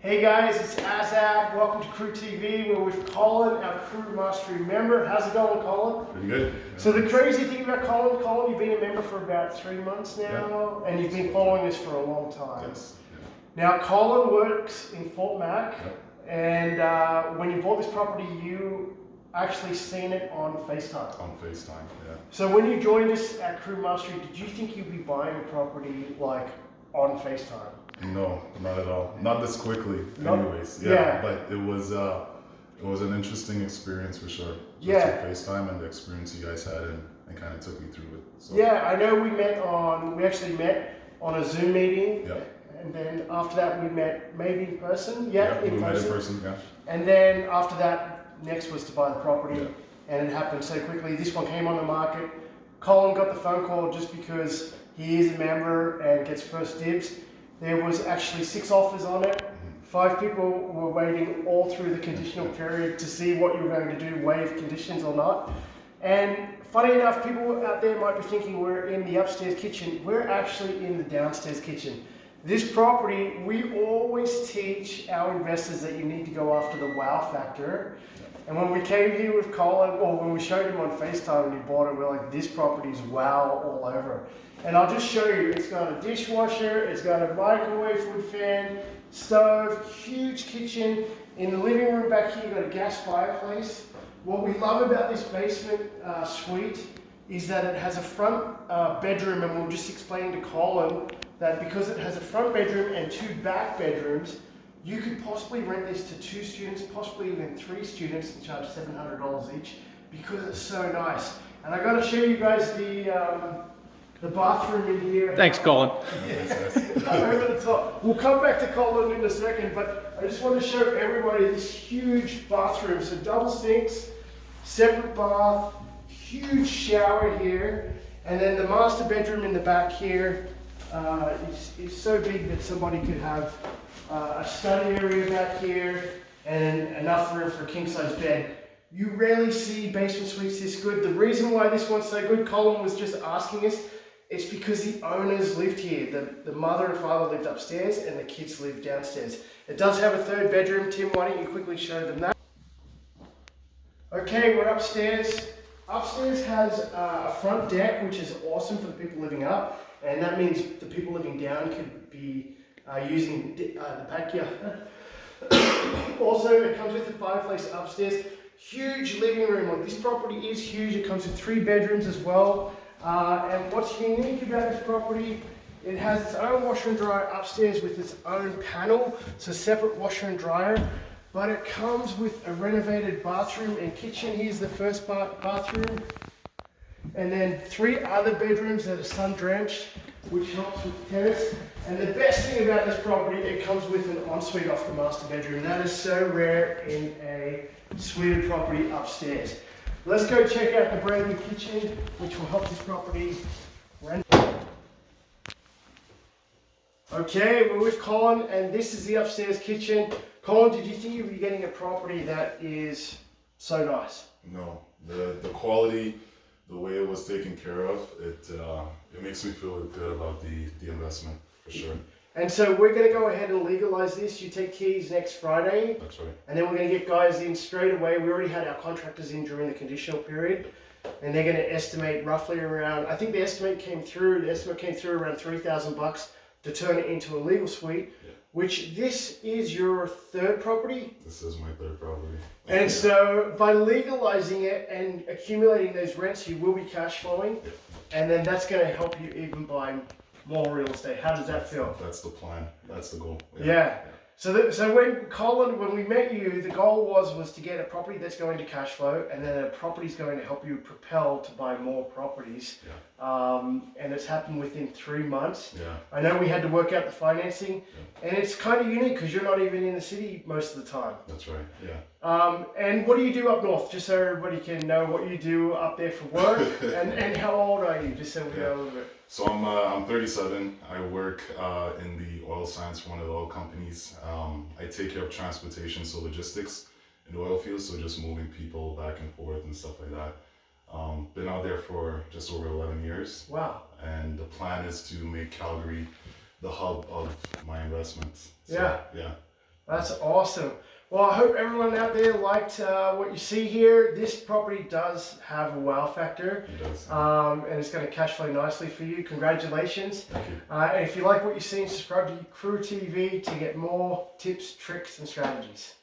Hey guys, it's Azad. Welcome to Crew TV. We're with Colin, our Crew Mastery member. How's it going, Colin? Pretty good. So the crazy thing about Colin, you've been a member for about 3 months now, and you've been following us for a long time. Yes. Now, Colin works in Fort Mac, and when you bought this property, you actually seen it on FaceTime. On FaceTime, yeah. So when you joined us at Crew Mastery, did you think you'd be buying a property like on FaceTime? No, not at all. Not this quickly, No? anyways. Yeah. But it was an interesting experience for sure. Yeah. To FaceTime and the experience you guys had and kind of took me through it. So. Yeah, I know we actually met on a Zoom meeting. Yeah. And then after that we met maybe in person. We met in person, yeah. And then after that, next was to buy the property. Yeah. And it happened so quickly. This one came on the market. Colin got the phone call just because he is a member and gets first dibs. There was actually 6 offers on it. 5 people were waiting all through the conditional period to see what you were going to do, waive conditions or not. And funny enough, people out there might be thinking we're in the upstairs kitchen. We're actually in the downstairs kitchen. This property, we always teach our investors that you need to go after the wow factor. And when we came here with Colin, or when we showed him on FaceTime and he bought it, we're like, this property is wow all over. And I'll just show you, it's got a dishwasher, it's got a microwave wood fan, stove, huge kitchen. In the living room back here, you've got a gas fireplace. What we love about this basement suite is that it has a front bedroom, and we'll just explain to Colin that because it has a front bedroom and 2 back bedrooms, you could possibly rent this to 2 students, possibly even 3 students, and charge $700 each because it's so nice. And I got to show you guys the bathroom in here. Thanks, Colin. Over the top. We'll come back to Colin in a second, but I just want to show everybody this huge bathroom. So double sinks, separate bath, huge shower here, and then the master bedroom in the back here is so big that somebody could have a study area back here and enough room for a king-size bed. You rarely see basement suites this good. The reason why this one's so good, Colin was just asking us, it's because the owners lived here. The mother and father lived upstairs and the kids lived downstairs. It does have a 3rd bedroom. Tim, why don't you quickly show them that? Okay, we're upstairs. Upstairs has a front deck, which is awesome for the people living up. And that means the people living down could be using the backyard. Also, it comes with a fireplace upstairs. Huge living room. Like, this property is huge. It comes with 3 bedrooms as well. And what's unique about this property, it has its own washer and dryer upstairs with its own panel, so separate washer and dryer, but it comes with a renovated bathroom and kitchen. Here's the first bathroom, and then 3 other bedrooms that are sun-drenched, which helps with tenants. And the best thing about this property, it comes with an ensuite off the master bedroom. That is so rare in a suited property upstairs. Let's go check out the brand new kitchen, which will help this property rent. Okay, we're with Colin, and this is the upstairs kitchen. Colin, did you think you'd be getting a property that is so nice? No, the quality, the way it was taken care of, it makes me feel good about the investment for sure. And so we're going to go ahead and legalize this. You take keys next Friday. That's right. And then we're going to get guys in straight away. We already had our contractors in during the conditional period. And they're going to estimate roughly around, I think the estimate came through around $3,000 to turn it into a legal suite, which this is your 3rd property. This is my 3rd property. And so by legalizing it and accumulating those rents, you will be cash flowing. And then that's going to help you even buy more real estate. How does that feel? That's the plan. That's the goal. Yeah. So when we met you, the goal was to get a property that's going to cash flow, and then a property is going to help you propel to buy more properties. And it's happened within 3 months. Yeah. I know we had to work out the financing, and it's kind of unique because you're not even in the city most of the time. That's right. Yeah. And what do you do up north? Just so everybody can know what you do up there for work, and how old are you? Just so we know a little bit. So I'm 37. I work in the oil sands for one of the oil companies. I take care of transportation, so logistics in the oil fields, so just moving people back and forth and stuff like that. Been out there for just over 11 years. Wow. And the plan is to make Calgary the hub of my investments. So, Yeah. Yeah. That's awesome. Well, I hope everyone out there liked what you see here. This property does have a wow factor. It does. And it's going to cash flow nicely for you. Congratulations. Thank you. And if you like what you're seeing, subscribe to Crew TV to get more tips, tricks, and strategies.